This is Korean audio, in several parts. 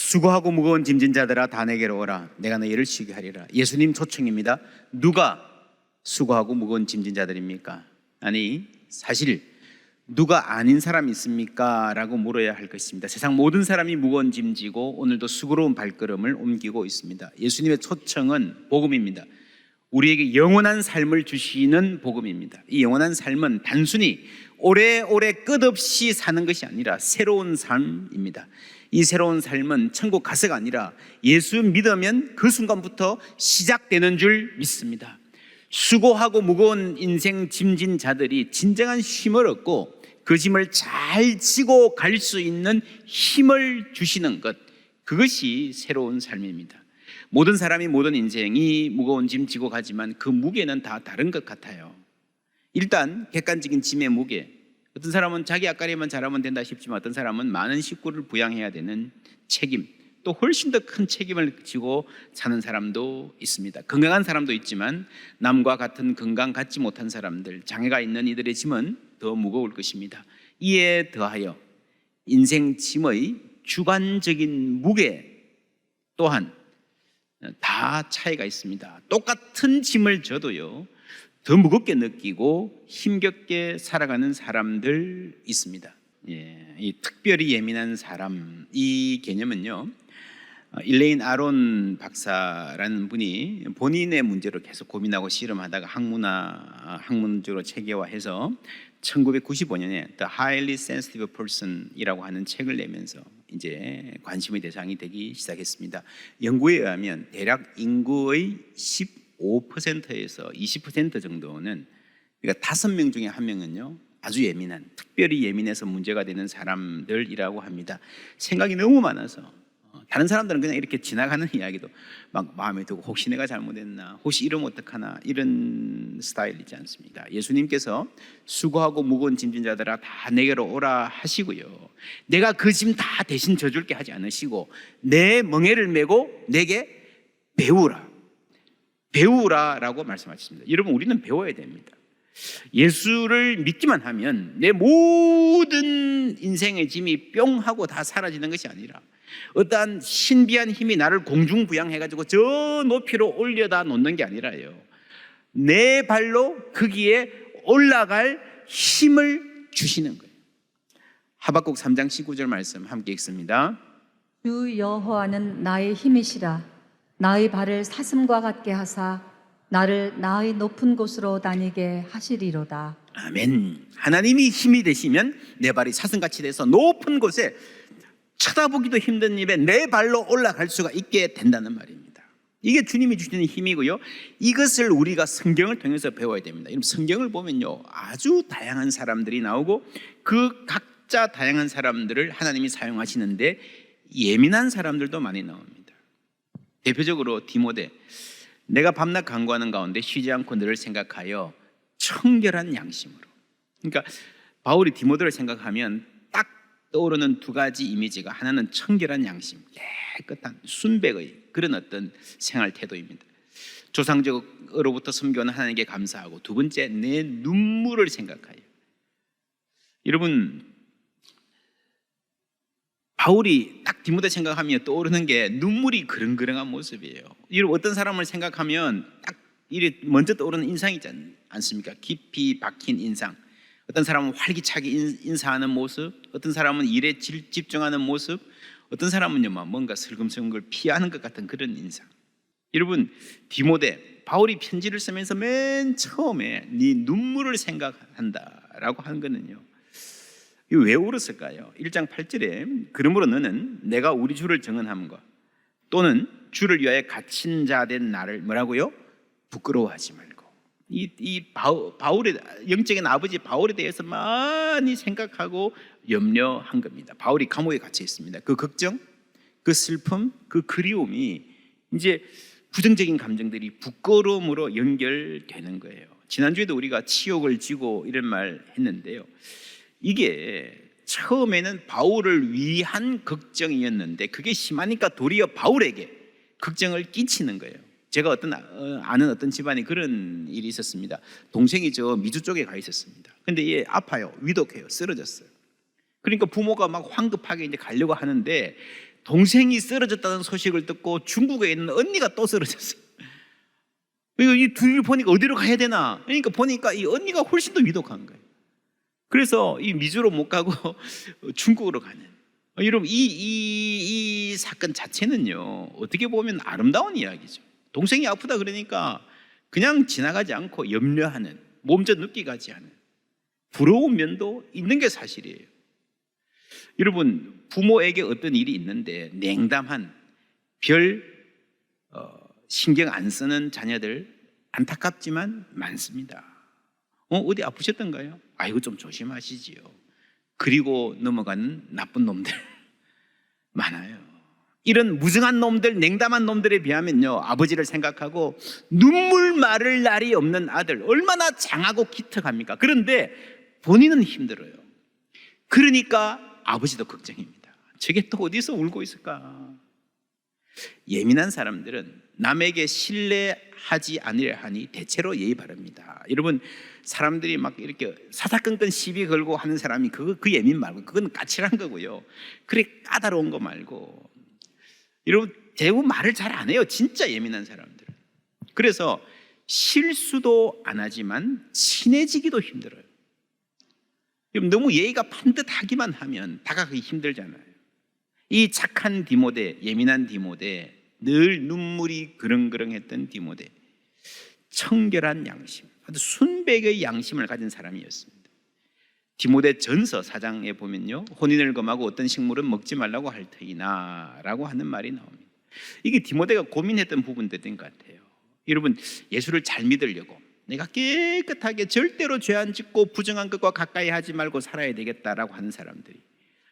수고하고 무거운 짐진 자들아 다 내게로 오라. 내가 너희를 쉬게 하리라. 예수님 초청입니다. 누가 수고하고 무거운 짐진 자들입니까? 아니, 사실 누가 아닌 사람이 있습니까? 라고 물어야 할 것입니다. 세상 모든 사람이 무거운 짐 지고 오늘도 수고로운 발걸음을 옮기고 있습니다. 예수님의 초청은 복음입니다. 우리에게 영원한 삶을 주시는 복음입니다. 이 영원한 삶은 단순히 오래오래 끝없이 사는 것이 아니라 새로운 삶입니다. 이 새로운 삶은 천국 가서가 아니라 예수 믿으면 그 순간부터 시작되는 줄 믿습니다. 수고하고 무거운 인생 짐진 자들이 진정한 쉼을 얻고 그 짐을 잘 지고 갈 수 있는 힘을 주시는 것, 그것이 새로운 삶입니다. 모든 사람이 모든 인생이 무거운 짐 지고 가지만 그 무게는 다 다른 것 같아요. 일단 객관적인 짐의 무게, 어떤 사람은 자기 앞가림만 잘하면 된다 싶지만 어떤 사람은 많은 식구를 부양해야 되는 책임, 또 훨씬 더 큰 책임을 지고 사는 사람도 있습니다. 건강한 사람도 있지만 남과 같은 건강 갖지 못한 사람들, 장애가 있는 이들의 짐은 더 무거울 것입니다. 이에 더하여 인생 짐의 주관적인 무게 또한 다 차이가 있습니다. 똑같은 짐을 져도요 더 무겁게 느끼고 힘겹게 살아가는 사람들 있습니다. 이 특별히 예민한 사람, 이 개념은요 일레인 아론 박사라는 분이 본인의 문제로 계속 고민하고 씨름하다가 학문적으로 체계화해서 1995년에 The Highly Sensitive Person이라고 하는 책을 내면서 이제 관심의 대상이 되기 시작했습니다. 연구에 의하면 대략 인구의 15%에서 20% 정도는, 그러니까 5명 중에 1명은요 아주 예민한, 특별히 예민해서 문제가 되는 사람들이라고 합니다. 생각이 너무 많아서 다른 사람들은 그냥 이렇게 지나가는 이야기도 막 마음에 들고 혹시 내가 잘못했나, 혹시 이러면 어떡하나, 이런 스타일이지 않습니까? 예수님께서 수고하고 무거운 짐진 자들아 다 내게로 오라 하시고요, 내가 그 짐 다 대신 져줄게 하지 않으시고 내 멍에를 메고 내게 배우라라고 말씀하셨습니다. 여러분, 우리는 배워야 됩니다. 예수를 믿기만 하면 내 모든 인생의 짐이 뿅 하고 다 사라지는 것이 아니라 어떠한 신비한 힘이 나를 공중부양해가지고 저 높이로 올려다 놓는 게 아니라요, 내 발로 거기에 올라갈 힘을 주시는 거예요. 하박국 3장 19절 말씀 함께 읽습니다. 주 여호와는 나의 힘이시라. 나의 발을 사슴과 같게 하사 나를 나의 높은 곳으로 다니게 하시리로다. 아멘. 하나님이 힘이 되시면 내 발이 사슴같이 돼서 높은 곳에 쳐다보기도 힘든 입에 내 발로 올라갈 수가 있게 된다는 말입니다. 이게 주님이 주시는 힘이고요, 이것을 우리가 성경을 통해서 배워야 됩니다. 성경을 보면요 아주 다양한 사람들이 나오고 그 각자 다양한 사람들을 하나님이 사용하시는데 예민한 사람들도 많이 나옵니다. 대표적으로 디모데, 내가 밤낮 간구하는 가운데 쉬지 않고 너를 생각하여 청결한 양심으로. 그러니까 바울이 디모데를 생각하면 딱 떠오르는 두 가지 이미지가, 하나는 청결한 양심, 깨끗한 순백의 그런 어떤 생활 태도입니다. 조상적으로부터 섬겨오는 하나님께 감사하고, 두 번째 내 눈물을 생각하여. 여러분, 바울이 딱 디모데 생각하면 떠오르는 게 눈물이 그릉그릉한 모습이에요. 여러분, 어떤 사람을 생각하면 딱 이래 먼저 떠오르는 인상이 있지 않습니까? 깊이 박힌 인상. 어떤 사람은 활기차게 인사하는 모습, 어떤 사람은 일에 집중하는 모습, 어떤 사람은요 뭔가 슬금슬금 피하는 것 같은 그런 인상. 여러분, 디모데, 바울이 편지를 쓰면서 맨 처음에 네 눈물을 생각한다라고 하는 거는요, 이거 왜 울었을까요? 1장 8절에 그러므로 너는 내가 우리 주를 정언함과 또는 주를 위하여 갇힌 자 된 나를 뭐라고요? 부끄러워하지 말고. 이 바울의 영적인 아버지 바울에 대해서 많이 생각하고 염려한 겁니다. 바울이 감옥에 갇혀 있습니다. 그 걱정, 그 슬픔, 그 그리움이 이제 부정적인 감정들이 부끄러움으로 연결되는 거예요. 지난주에도 우리가 치욕을 지고 이런 말 했는데요, 이게 처음에는 바울을 위한 걱정이었는데 그게 심하니까 도리어 바울에게 걱정을 끼치는 거예요. 제가 아는 어떤 집안에 그런 일이 있었습니다. 동생이 저 미주 쪽에 가 있었습니다. 근데 얘 아파요, 위독해요, 쓰러졌어요. 그러니까 부모가 막 황급하게 이제 가려고 하는데 동생이 쓰러졌다는 소식을 듣고 중국에 있는 언니가 또 쓰러졌어요. 이 둘을 보니까 어디로 가야 되나? 그러니까 보니까 이 언니가 훨씬 더 위독한 거예요. 그래서 이 미주로 못 가고 중국으로 가는. 여러분, 이 사건 자체는요, 어떻게 보면 아름다운 이야기죠. 동생이 아프다 그러니까 그냥 지나가지 않고 염려하는, 몸져 느끼가지 하는 부러운 면도 있는 게 사실이에요. 여러분, 부모에게 어떤 일이 있는데 냉담한, 별 신경 안 쓰는 자녀들 안타깝지만 많습니다. 어디 아프셨던가요? 아이고 좀 조심하시지요. 그리고 넘어가는 나쁜 놈들 많아요. 이런 무정한 놈들, 냉담한 놈들에 비하면요, 아버지를 생각하고 눈물 마를 날이 없는 아들 얼마나 장하고 기특합니까? 그런데 본인은 힘들어요. 그러니까 아버지도 걱정입니다. 저게 또 어디서 울고 있을까? 예민한 사람들은 남에게 신뢰하지 않으려 하니 대체로 예의 바릅니다. 여러분, 사람들이 막 이렇게 사사건건 시비 걸고 하는 사람이 그 예민 말고 그건 까칠한 거고요. 그래 까다로운 거 말고. 여러분, 대부분 말을 잘 안 해요. 진짜 예민한 사람들은. 그래서 실수도 안 하지만 친해지기도 힘들어요. 너무 예의가 반듯하기만 하면 다가가기 힘들잖아요. 이 착한 디모데, 예민한 디모데, 늘 눈물이 그렁그렁했던 디모데, 청결한 양심, 아주 순백의 양심을 가진 사람이었습니다. 디모데 전서 4장에 보면요, 혼인을 금하고 어떤 식물은 먹지 말라고 할 터이나 라고 하는 말이 나옵니다. 이게 디모데가 고민했던 부분들인 것 같아요. 여러분, 예수를 잘 믿으려고 내가 깨끗하게 절대로 죄 안 짓고 부정한 것과 가까이 하지 말고 살아야 되겠다라고 하는 사람들이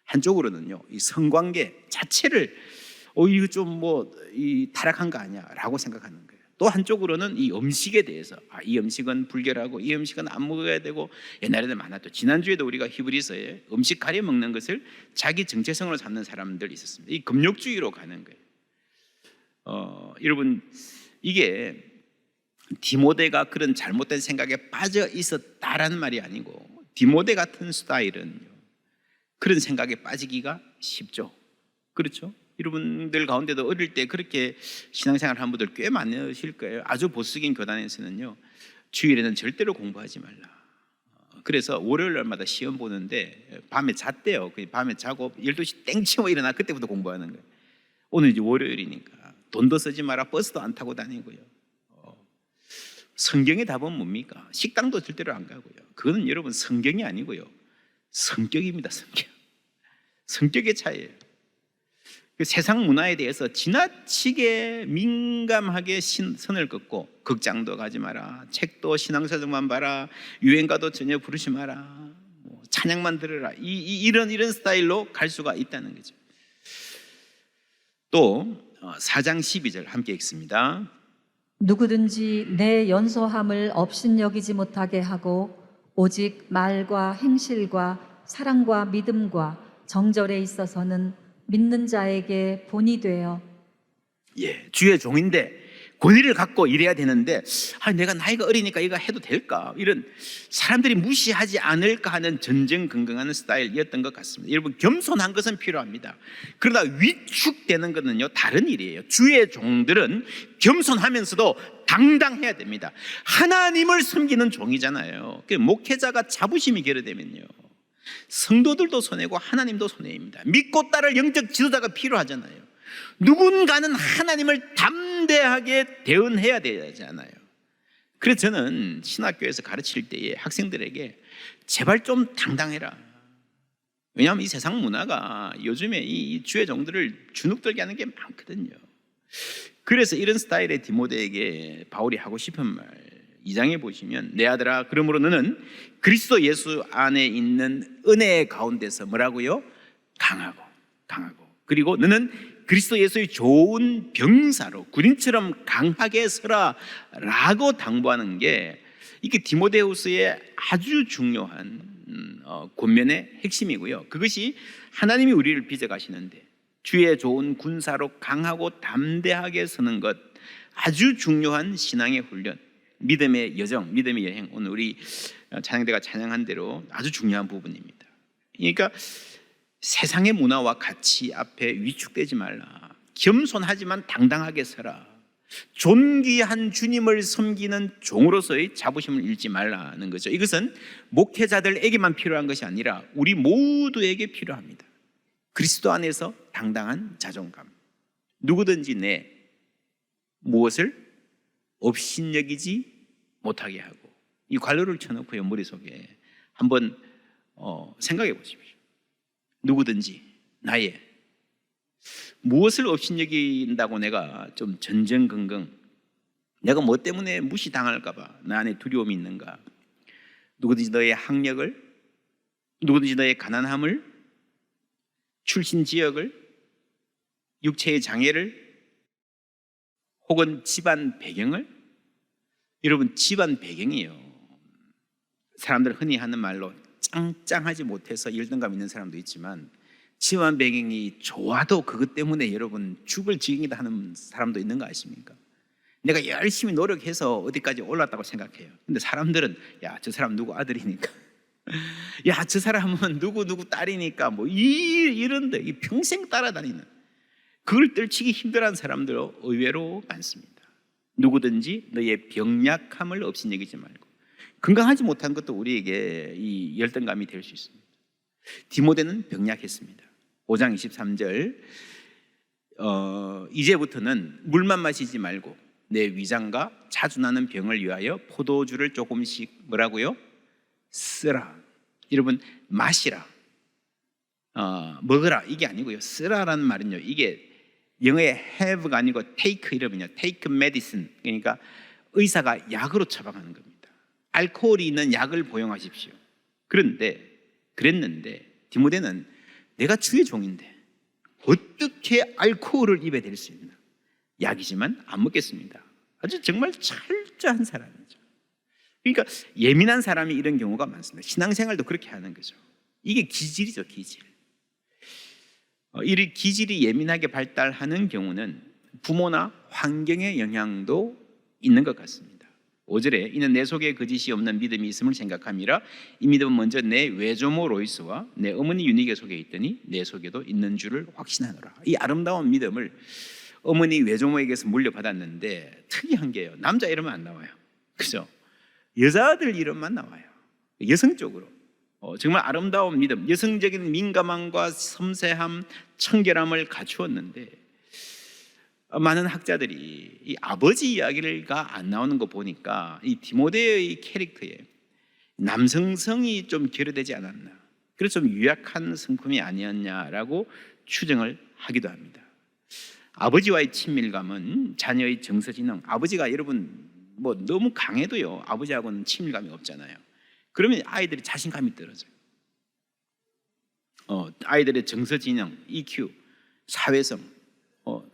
한쪽으로는요, 이 성관계 자체를 이거 좀 타락한 거 아니야 라고 생각하는 거예요. 또 한쪽으로는 이 음식에 대해서 이 음식은 불결하고 이 음식은 안 먹어야 되고, 옛날에는 많았죠. 지난주에도 우리가 히브리서에 음식 가려 먹는 것을 자기 정체성으로 삼는 사람들이 있었습니다. 이 금욕주의로 가는 거예요. 여러분, 이게 디모데가 그런 잘못된 생각에 빠져 있었다라는 말이 아니고, 디모데 같은 스타일은 그런 생각에 빠지기가 쉽죠. 그렇죠? 여러분들 가운데도 어릴 때 그렇게 신앙생활 한 분들 꽤 많으실 거예요. 아주 보수적인 교단에서는요, 주일에는 절대로 공부하지 말라. 그래서 월요일 날마다 시험 보는데 밤에 잤대요. 밤에 자고 12시 땡 치고 일어나 그때부터 공부하는 거예요. 오늘 이제 월요일이니까 돈도 쓰지 마라, 버스도 안 타고 다니고요. 성경의 답은 뭡니까? 식당도 절대로 안 가고요. 그거는 여러분 성경이 아니고요, 성격입니다. 성격의 차이예요. 그 세상 문화에 대해서 지나치게 민감하게 선을 긋고, 극장도 가지 마라, 책도 신앙서적만 봐라, 유행가도 전혀 부르지 마라, 찬양만 들으라, 이런 스타일로 갈 수가 있다는 거죠. 또 4장 12절 함께 읽습니다. 누구든지 내 연소함을 업신여기지 못하게 하고 오직 말과 행실과 사랑과 믿음과 정절에 있어서는 믿는 자에게 본이 되어. 주의 종인데 권위를 갖고 일해야 되는데, 내가 나이가 어리니까 이거 해도 될까, 이런 사람들이 무시하지 않을까 하는 전전긍긍하는 스타일이었던 것 같습니다. 여러분, 겸손한 것은 필요합니다. 그러다 위축되는 것은요, 다른 일이에요. 주의 종들은 겸손하면서도 당당해야 됩니다. 하나님을 섬기는 종이잖아요. 목회자가 자부심이 결여되면요, 성도들도 손해고 하나님도 손해입니다. 믿고 따를 영적 지도자가 필요하잖아요. 누군가는 하나님을 담대하게 대언해야 되잖아요. 그래서 저는 신학교에서 가르칠 때에 학생들에게 제발 좀 당당해라. 왜냐하면 이 세상 문화가 요즘에 이 주의 종들을 주눅들게 하는 게 많거든요. 그래서 이런 스타일의 디모데에게 바울이 하고 싶은 말, 2장에 보시면, 내 아들아, 그러므로 너는 그리스도 예수 안에 있는 은혜 가운데서 뭐라고요? 강하고. 그리고 너는 그리스도 예수의 좋은 병사로 군인처럼 강하게 서라 라고 당부하는 게, 이게 디모데후서의 아주 중요한 권면의 핵심이고요. 그것이 하나님이 우리를 빚어가시는데, 주의 좋은 군사로 강하고 담대하게 서는 것, 아주 중요한 신앙의 훈련, 믿음의 여정, 믿음의 여행, 오늘 우리 찬양대가 찬양한 대로 아주 중요한 부분입니다. 그러니까 세상의 문화와 가치 앞에 위축되지 말라. 겸손하지만 당당하게 서라. 존귀한 주님을 섬기는 종으로서의 자부심을 잃지 말라는 거죠. 이것은 목회자들에게만 필요한 것이 아니라 우리 모두에게 필요합니다. 그리스도 안에서 당당한 자존감. 누구든지 내 무엇을 업신여기지 못하게 하고, 이 관료를 쳐놓고요 머릿속에 한번 생각해 보십시오. 누구든지 나의 무엇을 업신여긴다고 내가 좀 전전긍긍, 내가 뭐 때문에 무시당할까 봐 나 안에 두려움이 있는가. 누구든지 너의 학력을, 누구든지 너의 가난함을, 출신 지역을, 육체의 장애를, 혹은 집안 배경을. 여러분, 집안 배경이요, 사람들 흔히 하는 말로 짱짱하지 못해서 열등감 있는 사람도 있지만 집안 배경이 좋아도 그것 때문에 여러분 죽을 지경이다 하는 사람도 있는 거 아십니까? 내가 열심히 노력해서 어디까지 올랐다고 생각해요. 근데 사람들은 야, 저 사람 누구 아들이니까, 야, 저 사람은 누구 딸이니까 뭐 이런데 이 평생 따라다니는, 그걸 떨치기 힘들어하는 사람들 의외로 많습니다. 누구든지 너의 병약함을 업신여기지 말고. 건강하지 못한 것도 우리에게 이 열등감이 될 수 있습니다. 디모데는 병약했습니다. 5장 23절, 이제부터는 물만 마시지 말고 내 위장과 자주 나는 병을 위하여 포도주를 조금씩 뭐라고요? 쓰라. 여러분, 마시라, 먹으라 이게 아니고요, 쓰라라는 말은요, 이게 영어의 have가 아니고 take 이러면요, take medicine, 그러니까 의사가 약으로 처방하는 겁니다. 알코올이 있는 약을 복용하십시오. 그랬는데 디모데는 내가 주의 종인데 어떻게 알코올을 입에 댈 수 있나? 약이지만 안 먹겠습니다. 아주 정말 철저한 사람이죠. 그러니까 예민한 사람이 이런 경우가 많습니다. 신앙생활도 그렇게 하는 거죠. 이게 기질이죠, 기질. 이 기질이 예민하게 발달하는 경우는 부모나 환경의 영향도 있는 것 같습니다. 5절에 이는 내 속에 거짓이 없는 믿음이 있음을 생각함이라. 이 믿음은 먼저 내 외조모 로이스와 내 어머니 유니게 속에 있더니 내 속에도 있는 줄을 확신하노라. 이 아름다운 믿음을 어머니 외조모에게서 물려받았는데 특이한 게요, 남자 이름은 안 나와요. 그죠? 여자들 이름만 나와요. 여성적으로 정말 아름다운 믿음, 여성적인 민감함과 섬세함, 청결함을 갖추었는데 많은 학자들이 이 아버지 이야기가 안 나오는 거 보니까 이 디모데의 캐릭터에 남성성이 좀 결여되지 않았나, 그래서 좀 유약한 성품이 아니었냐라고 추정을 하기도 합니다. 아버지와의 친밀감은 자녀의 정서지능, 아버지가 여러분 뭐 너무 강해도요 아버지하고는 친밀감이 없잖아요. 그러면 아이들이 자신감이 떨어져요. 아이들의 정서지능, EQ, 사회성,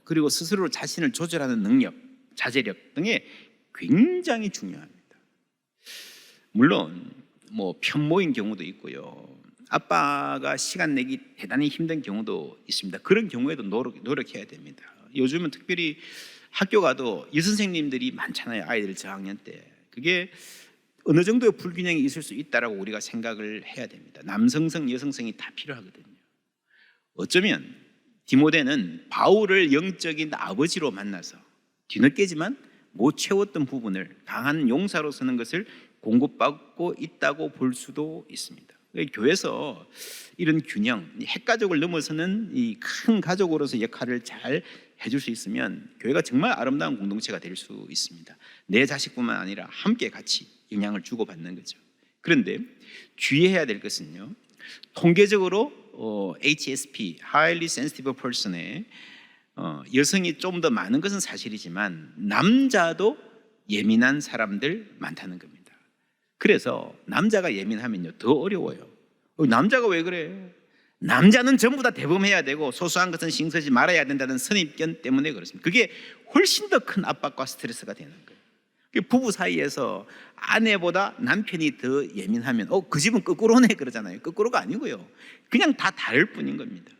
그리고 스스로 자신을 조절하는 능력, 자제력 등에 굉장히 중요합니다. 물론 뭐 편모인 경우도 있고요, 아빠가 시간 내기 대단히 힘든 경우도 있습니다. 그런 경우에도 노력해야 됩니다. 요즘은 특별히 학교 가도 여선생님들이 많잖아요, 아이들 저학년 때. 그게 어느 정도의 불균형이 있을 수 있다라고 우리가 생각을 해야 됩니다. 남성성, 여성성이 다 필요하거든요. 어쩌면 디모데는 바울을 영적인 아버지로 만나서 뒤늦게지만 못 채웠던 부분을 강한 용사로 서는 것을 공급받고 있다고 볼 수도 있습니다. 교회에서 이런 균형, 핵가족을 넘어서는 이 큰 가족으로서 역할을 잘 해줄 수 있으면 교회가 정말 아름다운 공동체가 될 수 있습니다. 내 자식뿐만 아니라 함께 같이 영향을 주고받는 거죠. 그런데 주의해야 될 것은요, 통계적으로 HSP, Highly Sensitive Person에 여성이 좀 더 많은 것은 사실이지만 남자도 예민한 사람들 많다는 겁니다. 그래서 남자가 예민하면요 더 어려워요. 남자가 왜 그래? 남자는 전부 다 대범해야 되고 소소한 것은 신경 쓰지 말아야 된다는 선입견 때문에 그렇습니다. 그게 훨씬 더 큰 압박과 스트레스가 되는 거예요. 부부 사이에서 아내보다 남편이 더 예민하면 그 집은 거꾸로네 그러잖아요. 거꾸로가 아니고요, 그냥 다 다를 뿐인 겁니다.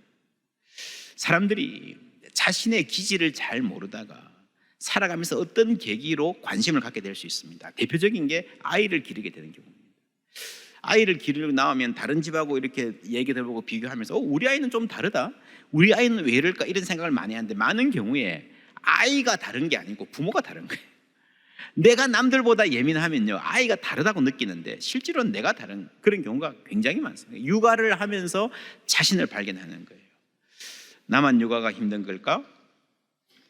사람들이 자신의 기질을 잘 모르다가 살아가면서 어떤 계기로 관심을 갖게 될 수 있습니다. 대표적인 게 아이를 기르게 되는 경우입니다. 아이를 기르고 나오면 다른 집하고 이렇게 얘기 들어보고 비교하면서 우리 아이는 좀 다르다, 우리 아이는 왜 이럴까, 이런 생각을 많이 하는데 많은 경우에 아이가 다른 게 아니고 부모가 다른 거예요. 내가 남들보다 예민하면요 아이가 다르다고 느끼는데 실제로는 내가 다른 그런 경우가 굉장히 많습니다. 육아를 하면서 자신을 발견하는 거예요. 나만 육아가 힘든 걸까?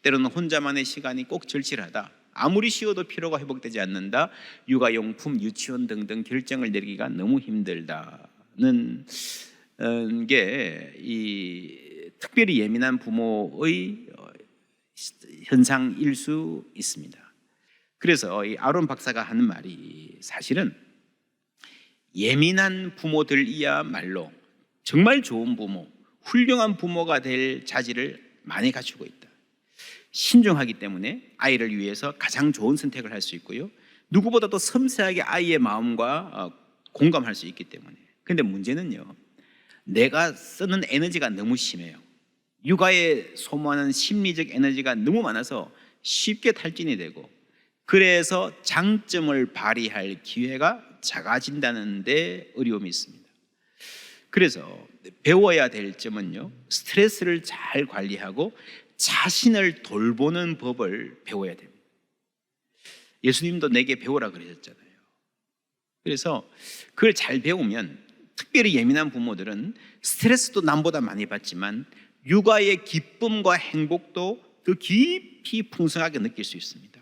때로는 혼자만의 시간이 꼭 절실하다, 아무리 쉬어도 피로가 회복되지 않는다, 육아용품, 유치원 등등 결정을 내리기가 너무 힘들다는 게 이 특별히 예민한 부모의 현상일 수 있습니다. 그래서 이 아론 박사가 하는 말이 사실은 예민한 부모들이야말로 정말 좋은 부모, 훌륭한 부모가 될 자질을 많이 갖추고 있다. 신중하기 때문에 아이를 위해서 가장 좋은 선택을 할 수 있고요, 누구보다도 섬세하게 아이의 마음과 공감할 수 있기 때문에. 그런데 문제는요, 내가 쓰는 에너지가 너무 심해요. 육아에 소모하는 심리적 에너지가 너무 많아서 쉽게 탈진이 되고, 그래서 장점을 발휘할 기회가 작아진다는 데 어려움이 있습니다. 그래서 배워야 될 점은요, 스트레스를 잘 관리하고 자신을 돌보는 법을 배워야 됩니다. 예수님도 내게 배우라 그러셨잖아요. 그래서 그걸 잘 배우면, 특별히 예민한 부모들은 스트레스도 남보다 많이 받지만 육아의 기쁨과 행복도 더 깊이 풍성하게 느낄 수 있습니다.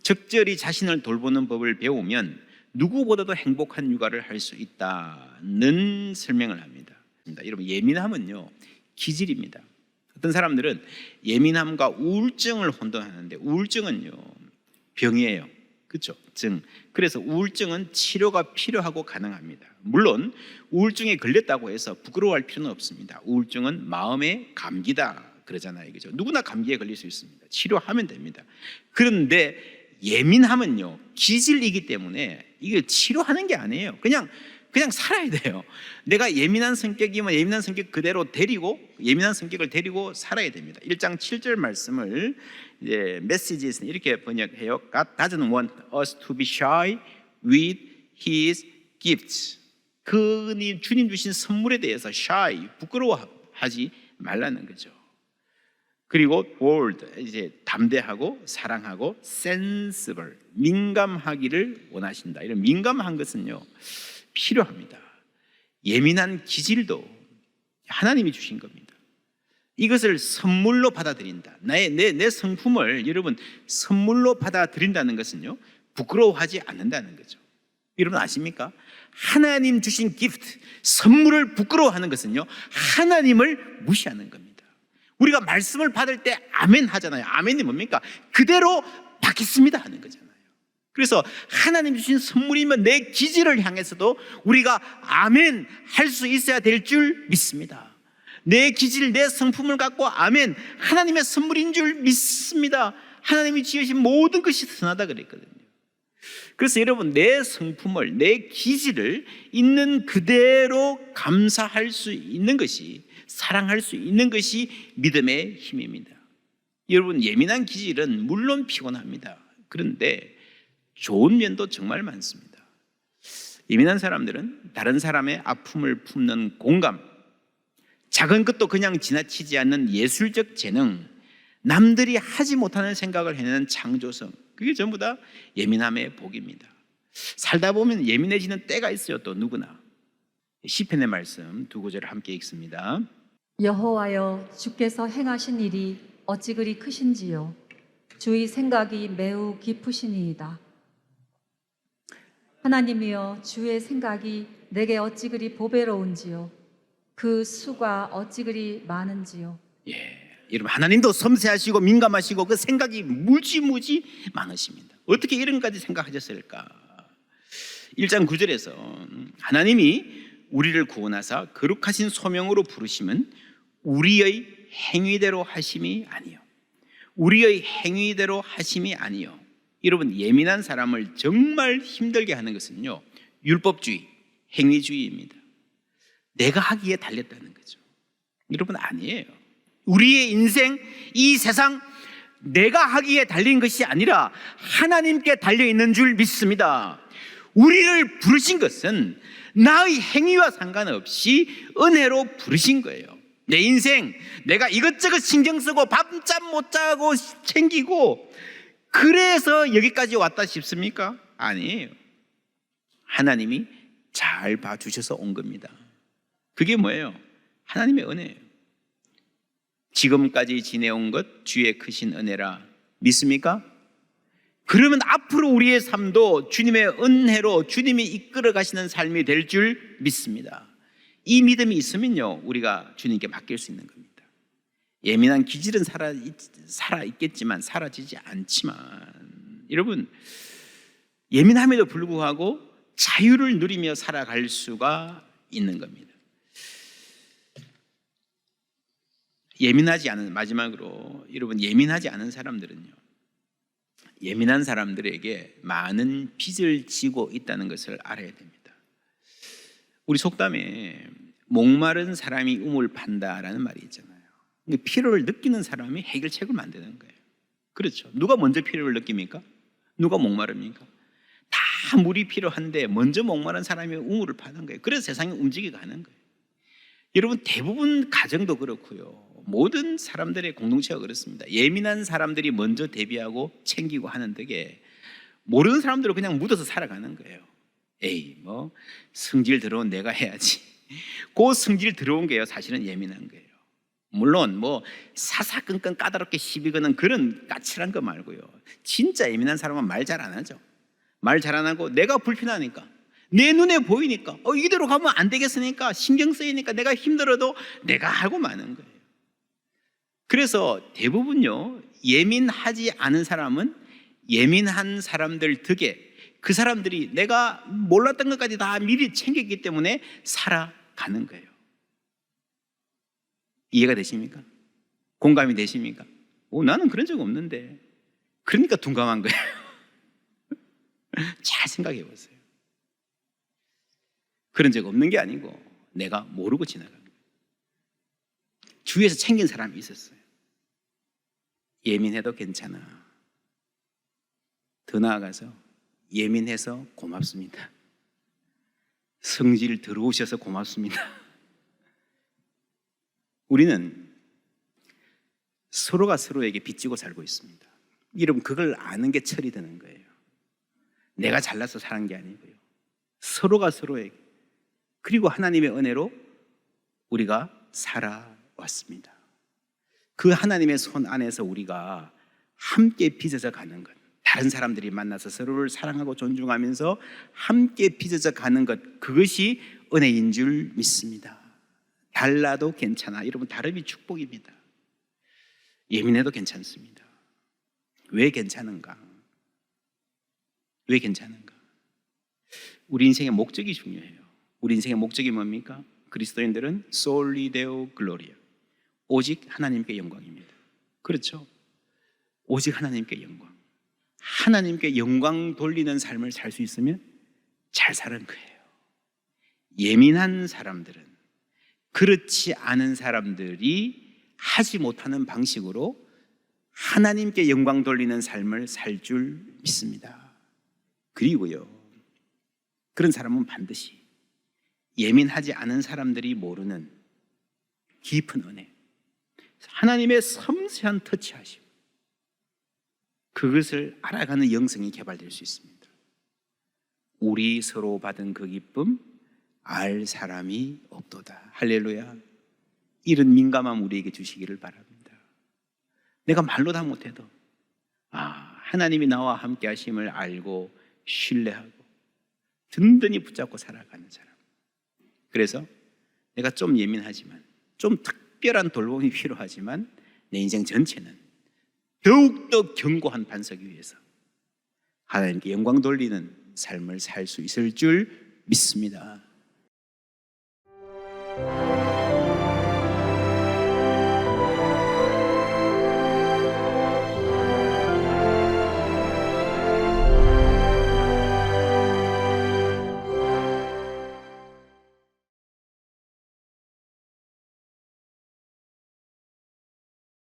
적절히 자신을 돌보는 법을 배우면 누구보다도 행복한 육아를 할 수 있다는 설명을 합니다. 여러분, 예민함은요 기질입니다. 어떤 사람들은 예민함과 우울증을 혼동하는데, 우울증은요 병이에요. 그렇죠? 증. 그래서 우울증은 치료가 필요하고 가능합니다. 물론 우울증에 걸렸다고 해서 부끄러워할 필요는 없습니다. 우울증은 마음의 감기다 그러잖아요. 그죠? 누구나 감기에 걸릴 수 있습니다. 치료하면 됩니다. 그런데 예민함은요 기질이기 때문에 이게 치료하는 게 아니에요. 그냥 살아야 돼요. 내가 예민한 성격이면 예민한 성격 그대로 데리고, 예민한 성격을 데리고 살아야 됩니다. 1장 7절 말씀을 이제 메시지에서는 이렇게 번역해요. God doesn't want us to be shy with His gifts. 그니 주님 주신 선물에 대해서 shy, 부끄러워하지 말라는 거죠. 그리고 bold, 이제 담대하고 사랑하고 sensible, 민감하기를 원하신다. 이런 민감한 것은요 필요합니다. 예민한 기질도 하나님이 주신 겁니다. 이것을 선물로 받아들인다. 내 성품을 여러분 선물로 받아들인다는 것은요 부끄러워하지 않는다는 거죠. 여러분 아십니까? 하나님 주신 기프트, 선물을 부끄러워하는 것은요 하나님을 무시하는 겁니다. 우리가 말씀을 받을 때 아멘 하잖아요. 아멘이 뭡니까? 그대로 받겠습니다 하는 거잖아요. 그래서 하나님 주신 선물이면 내 기질을 향해서도 우리가 아멘 할 수 있어야 될 줄 믿습니다. 내 기질, 내 성품을 갖고 아멘, 하나님의 선물인 줄 믿습니다. 하나님이 지으신 모든 것이 선하다 그랬거든요. 그래서 여러분, 내 성품을, 내 기질을 있는 그대로 감사할 수 있는 것이, 사랑할 수 있는 것이 믿음의 힘입니다. 여러분, 예민한 기질은 물론 피곤합니다. 그런데 좋은 면도 정말 많습니다. 예민한 사람들은 다른 사람의 아픔을 품는 공감, 작은 것도 그냥 지나치지 않는 예술적 재능, 남들이 하지 못하는 생각을 해내는 창조성, 그게 전부 다 예민함의 복입니다. 살다 보면 예민해지는 때가 있어요. 또 누구나. 시편의 말씀 두 구절을 함께 읽습니다. 여호와여, 주께서 행하신 일이 어찌 그리 크신지요. 주의 생각이 매우 깊으시니이다. 하나님이여, 주의 생각이 내게 어찌 그리 보배로운지요. 그 수가 어찌 그리 많은지요. 여러분, 하나님도 섬세하시고 민감하시고 그 생각이 무지 많으십니다. 어떻게 이런 것까지 생각하셨을까? 1장 9절에서 하나님이 우리를 구원하사 거룩하신 소명으로 부르심은 우리의 행위대로 하심이 아니요, 우리의 행위대로 하심이 아니요. 여러분, 예민한 사람을 정말 힘들게 하는 것은요 율법주의, 행위주의입니다. 내가 하기에 달렸다는 거죠. 여러분, 아니에요. 우리의 인생, 이 세상 내가 하기에 달린 것이 아니라 하나님께 달려있는 줄 믿습니다. 우리를 부르신 것은 나의 행위와 상관없이 은혜로 부르신 거예요. 내 인생 내가 이것저것 신경 쓰고 밤잠 못 자고 챙기고 그래서 여기까지 왔다 싶습니까? 아니에요. 하나님이 잘 봐주셔서 온 겁니다. 그게 뭐예요? 하나님의 은혜예요. 지금까지 지내온 것 주의 크신 은혜라 믿습니까? 그러면 앞으로 우리의 삶도 주님의 은혜로 주님이 이끌어 가시는 삶이 될 줄 믿습니다. 이 믿음이 있으면요, 우리가 주님께 맡길 수 있는 겁니다. 예민한 기질은 살아있겠지만 사라지지 않지만, 여러분, 예민함에도 불구하고 자유를 누리며 살아갈 수가 있는 겁니다. 마지막으로 여러분, 예민하지 않은 사람들은요, 예민한 사람들에게 많은 빚을 지고 있다는 것을 알아야 됩니다. 우리 속담에 목마른 사람이 우물 판다라는 말이 있잖아요. 필요를 느끼는 사람이 해결책을 만드는 거예요. 그렇죠. 누가 먼저 필요를 느낍니까? 누가 목마릅니까? 다 물이 필요한데 먼저 목마른 사람이 우물을 파는 거예요. 그래서 세상이 움직이고 하는 거예요. 여러분, 대부분 가정도 그렇고요, 모든 사람들의 공동체가 그렇습니다. 예민한 사람들이 먼저 대비하고 챙기고 하는 덕에 모르는 사람들은 그냥 묻어서 살아가는 거예요. 에이, 뭐 성질 들어온 내가 해야지. 그 성질 들어온 게요, 사실은 예민한 거예요. 물론 뭐 사사건건 까다롭게 시비 거는 그런 까칠한 거 말고요, 진짜 예민한 사람은 말 잘 안 하죠. 말 잘 안 하고 내가 불편하니까, 내 눈에 보이니까 이대로 가면 안 되겠으니까, 신경 쓰이니까 내가 힘들어도 내가 하고 마는 거예요. 그래서 대부분요, 예민하지 않은 사람은 예민한 사람들 덕에 그 사람들이 내가 몰랐던 것까지 다 미리 챙겼기 때문에 살아가는 거예요. 이해가 되십니까? 공감이 되십니까? 나는 그런 적 없는데. 그러니까 둔감한 거예요. 잘 생각해 보세요. 그런 적 없는 게 아니고 내가 모르고 지나간 거예요. 주위에서 챙긴 사람이 있었어요. 예민해도 괜찮아. 더 나아가서 예민해서 고맙습니다. 성질 들어오셔서 고맙습니다. 우리는 서로가 서로에게 빚지고 살고 있습니다. 여러분, 그걸 아는 게 철이 드는 거예요. 내가 잘나서 사는 게 아니고요, 서로가 서로에게, 그리고 하나님의 은혜로 우리가 살아왔습니다. 그 하나님의 손 안에서 우리가 함께 빚어져 가는 것, 다른 사람들이 만나서 서로를 사랑하고 존중하면서 함께 빚어져 가는 것, 그것이 은혜인 줄 믿습니다. 달라도 괜찮아. 여러분, 다름이 축복입니다. 예민해도 괜찮습니다. 왜 괜찮은가? 왜 괜찮은가? 우리 인생의 목적이 중요해요. 우리 인생의 목적이 뭡니까? 그리스도인들은 솔리 데오 글로리아, 오직 하나님께 영광입니다. 그렇죠? 오직 하나님께 영광. 하나님께 영광 돌리는 삶을 살 수 있으면 잘 사는 거예요. 예민한 사람들은, 그렇지 않은 사람들이 하지 못하는 방식으로 하나님께 영광 돌리는 삶을 살 줄 믿습니다. 그리고요, 그런 사람은 반드시 예민하지 않은 사람들이 모르는 깊은 은혜, 하나님의 섬세한 터치하심, 그것을 알아가는 영성이 개발될 수 있습니다. 우리 서로 받은 그 기쁨 알 사람이 없도다. 할렐루야. 이런 민감함 우리에게 주시기를 바랍니다. 내가 말로 다 못해도 하나님이 나와 함께 하심을 알고 신뢰하고 든든히 붙잡고 살아가는 사람. 그래서 내가 좀 예민하지만, 좀 특별한 돌봄이 필요하지만, 내 인생 전체는 더욱더 견고한 반석 위에서 하나님께 영광 돌리는 삶을 살 수 있을 줄 믿습니다.